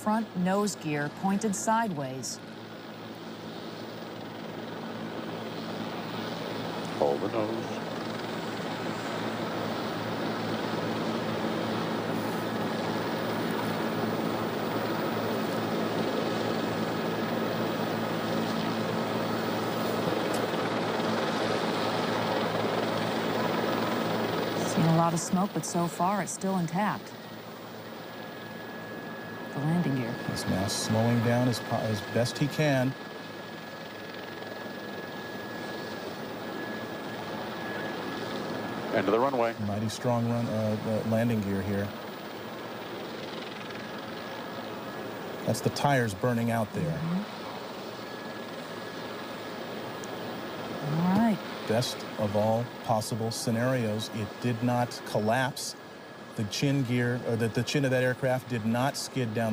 front nose gear pointed sideways. Hold the nose. Seen a lot of smoke, but so far it's still intact. The landing gear. He's now slowing down as best he can. End of the runway. Mighty strong landing gear here. That's the tires burning out there. All right. Best of all possible scenarios, it did not collapse. The chin gear, or the chin of that aircraft did not skid down the